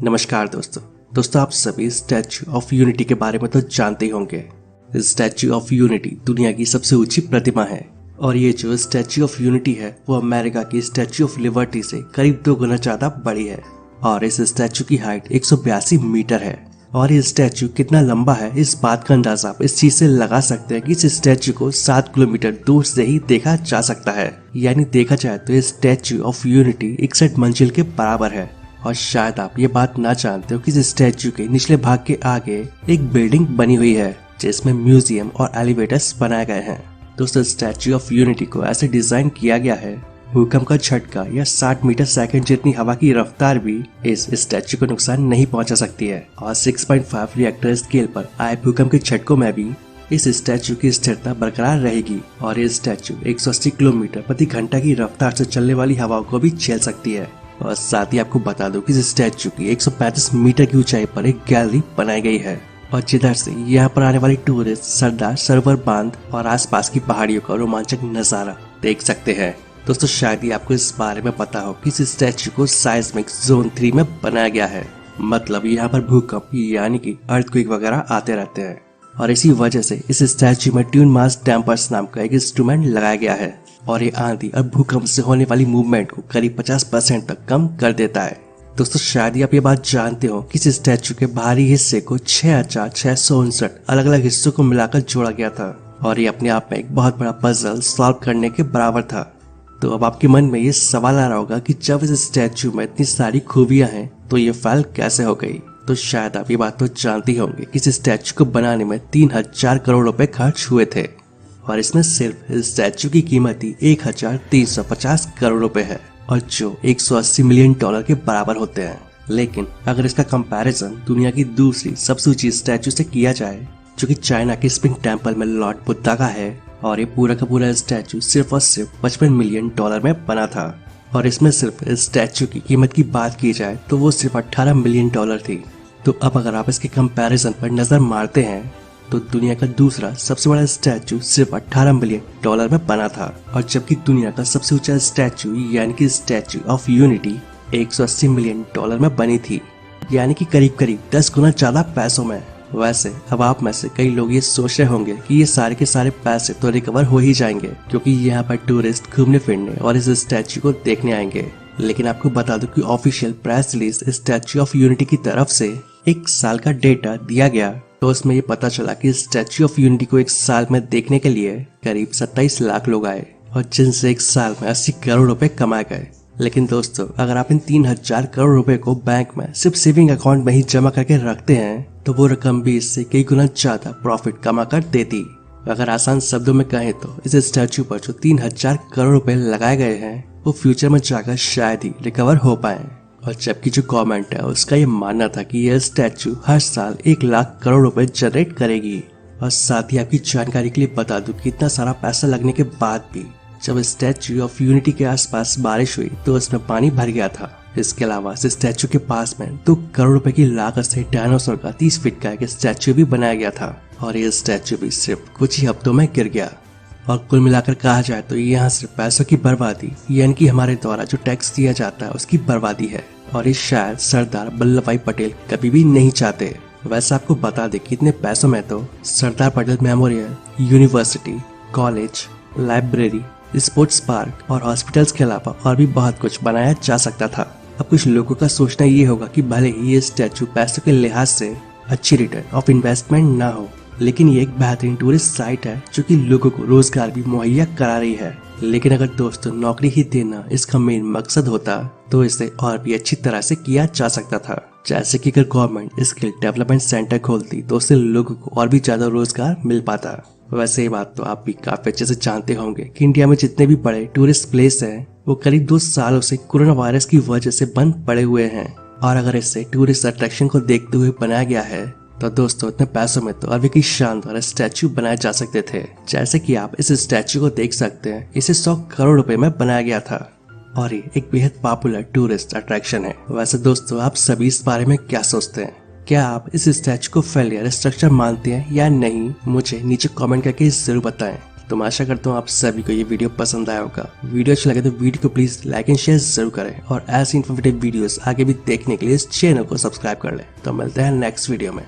नमस्कार दोस्तों आप सभी स्टैच्यू ऑफ यूनिटी के बारे में तो जानते ही होंगे। स्टैच्यू ऑफ यूनिटी दुनिया की सबसे ऊंची प्रतिमा है और ये जो स्टैच्यू ऑफ यूनिटी है वो अमेरिका की स्टैच्यू ऑफ लिबर्टी से करीब 2 गुना ज्यादा बड़ी है और इस स्टैच्यू की हाइट 182 मीटर है। और ये स्टैच्यू कितना लंबा है इस बात का अंदाजा आप इस चीज से लगा सकते हैं कि इस स्टैच्यू को 7 किलोमीटर दूर से ही देखा जा सकता है। यानी देखा जाए तो ये स्टैच्यू ऑफ यूनिटी 61 मंजिल के बराबर है। और शायद आप ये बात ना जानते हो कि इस स्टैच्यू के निचले भाग के आगे एक बिल्डिंग बनी हुई है जिसमें म्यूजियम और एलिवेटर्स बनाए गए हैं। दोस्तों स्टैच्यू ऑफ यूनिटी को ऐसे डिजाइन किया गया है भूकंप का झटका या 60 मीटर सेकंड जितनी हवा की रफ्तार भी इस स्टैच्यू को नुकसान नहीं पहुंचा सकती है। और 6.5 रिएक्टर स्केल पर आए भूकंप के झटकों में भी इस स्टैच्यू की स्थिरता बरकरार रहेगी और ये स्टैच्यू 180 किलोमीटर प्रति घंटा की रफ्तार से चलने वाली हवाओं को भी झेल सकती है। और साथ ही आपको बता दो कि इस स्टैच्यू की 135 मीटर की ऊंचाई पर एक गैलरी बनाई गई है और जिधर से यहाँ पर आने वाली टूरिस्ट सरदार सरोवर बांध और आसपास की पहाड़ियों का रोमांचक नजारा देख सकते हैं। दोस्तों शायद ही आपको इस बारे में पता हो कि इस स्टैच्यू को साइस्मिक जोन 3 में बनाया गया है। मतलब यहाँ पर भूकंप यानी कि अर्थक्वेक वगैरह आते रहते हैं और इसी वजह से इस स्टैच्यू में ट्यून मास डैम्पर्स नाम का एक इंस्ट्रूमेंट लगाया गया है और ये आंधी और भूकंप से होने वाली मूवमेंट को करीब 50% तक कम कर देता है। दोस्तों शायद ही आप ये बात जानते हो कि इस स्टैच्यू के बाहरी हिस्से को 6659 अलग अलग हिस्सों को मिलाकर जोड़ा गया था और ये अपने आप में एक बहुत बड़ा पजल सॉल्व करने के बराबर था। तो अब आपके मन में ये सवाल आ रहा होगा कि जब इस स्टैच्यू में इतनी सारी खूबियां हैं तो ये फैल कैसे हो गई। तो शायद आप ये बात तो जानते ही होंगे कि इस स्टैच्यू को बनाने में 3000 करोड़ रुपए खर्च हुए थे और इसमें सिर्फ इस स्टैच्यू की कीमत ही 1350 करोड़ रुपए है और जो 180 मिलियन डॉलर के बराबर होते हैं। लेकिन अगर इसका कंपैरिजन दुनिया की दूसरी सबसे ऊंची स्टैच्यू से किया जाए जो कि चाइना के स्प्रिंग टेम्पल में लॉर्ड बुद्धा का है और ये पूरा का पूरा स्टैच्यू सिर्फ और सिर्फ 55 मिलियन डॉलर में बना था और इसमें सिर्फ इस स्टैच्यू की कीमत की बात की जाए तो वो सिर्फ 18 मिलियन डॉलर थी। तो अब अगर आप इसके कंपैरिजन पर नजर मारते हैं तो दुनिया का दूसरा सबसे बड़ा स्टैच्यू सिर्फ 18 मिलियन डॉलर में बना था और जबकि दुनिया का सबसे ऊंचा स्टैच्यू यानी कि statue of unity 180 million dollar में बनी थी, यानी कि करीब करीब 10 गुना ज्यादा पैसों में। वैसे अब आप में से कई लोग ये सोच रहे होंगे कि ये सारे के सारे पैसे तो रिकवर हो ही जाएंगे क्योंकि यहाँ पर टूरिस्ट घूमने फिरने और इस स्टैच्यू को देखने आएंगे। लेकिन आपको बता दूं कि official press release statue of unity की तरफ से 1 साल का डेटा दिया गया तो उसमें ये पता चला कि स्टैच्यू ऑफ यूनिटी को 1 साल में देखने के लिए करीब 27 लाख लोग आए और जिनसे 1 साल में 80 करोड़ रुपए कमाए गए। लेकिन दोस्तों अगर आप इन 3000 करोड़ रुपए को बैंक में सिर्फ सेविंग अकाउंट में ही जमा करके रखते हैं तो वो रकम भी इससे कई गुना ज्यादा प्रॉफिट कमा कर देती। अगर आसान शब्दों में कहें तो इस स्टैच्यू पर जो 3000 करोड़ रुपए लगाए गए हैं वो फ्यूचर में जाकर शायद ही रिकवर हो पाए। और जबकि जो गवर्नमेंट है उसका ये मानना था कि यह स्टैच्यू हर साल 1 लाख करोड़ रुपए जनरेट करेगी। और साथ ही आपकी जानकारी के लिए बता दूं कि इतना सारा पैसा लगने के बाद भी जब स्टैच्यू ऑफ यूनिटी के आसपास बारिश हुई तो उसमें पानी भर गया था। इसके अलावा इस स्टैच्यू के पास में 2 करोड़ रुपए की लागत से डायनासोर का 30 फीट का एक स्टैच्यू भी बनाया गया था और ये स्टैच्यू भी सिर्फ कुछ ही हफ्तों में गिर गया। और कुल मिलाकर कहा जाए तो यहाँ सिर्फ पैसों की बर्बादी यानी कि हमारे द्वारा जो टैक्स दिया जाता है उसकी बर्बादी है और ये शायद सरदार वल्लभ भाई पटेल कभी भी नहीं चाहते। वैसे आपको बता दे कि इतने पैसों में तो Sardar Patel memorial, university, college, library, sports park और हॉस्पिटल्स के अलावा और भी बहुत कुछ बनाया जा सकता था। अब कुछ लोगों का सोचना ये होगा कि भले ही ये स्टैच्यू पैसों के लिहाज से अच्छी रिटर्न ऑफ इन्वेस्टमेंट ना हो लेकिन ये एक बेहतरीन टूरिस्ट साइट है जो कि लोगों को रोजगार भी मुहैया करा रही है। लेकिन अगर दोस्तों नौकरी ही देना इसका मेन मकसद होता तो इसे और भी अच्छी तरह से किया जा सकता था। जैसे कि अगर गवर्नमेंट स्किल डेवलपमेंट सेंटर खोलती तो उससे लोगों को और भी ज्यादा रोजगार मिल पाता। वैसे ये बात तो आप भी काफी अच्छे से जानते होंगे कि इंडिया में जितने भी बड़े टूरिस्ट प्लेस हैं वो करीब 2 सालों से कोरोना वायरस की वजह से बंद पड़े हुए हैं और अगर इसे टूरिस्ट अट्रैक्शन को देखते हुए बनाया गया है तो दोस्तों इतने पैसों में तो अभी की शानदार स्टैच्यू बनाए जा सकते थे। जैसे कि आप इस स्टैच्यू को देख सकते हैं, इसे 100 करोड़ रुपए में बनाया गया था और ये एक बेहद पॉपुलर टूरिस्ट अट्रैक्शन है। वैसे दोस्तों आप सभी इस बारे में क्या सोचते हैं? क्या आप इस स्टैच्यू को फेलियर स्ट्रक्चर मानते हैं या नहीं? मुझे नीचे कमेंट करके जरूर बताएं। तो मैं आशा करता हूँ आप सभी को ये वीडियो पसंद आया होगा। वीडियो अच्छा लगे तो वीडियो को प्लीज लाइक एंड शेयर जरूर करें और ऐसी इन्फॉर्मेटिव वीडियोस आगे भी देखने के लिए इस चैनल को सब्सक्राइब कर लें। तो मिलते हैं नेक्स्ट वीडियो में।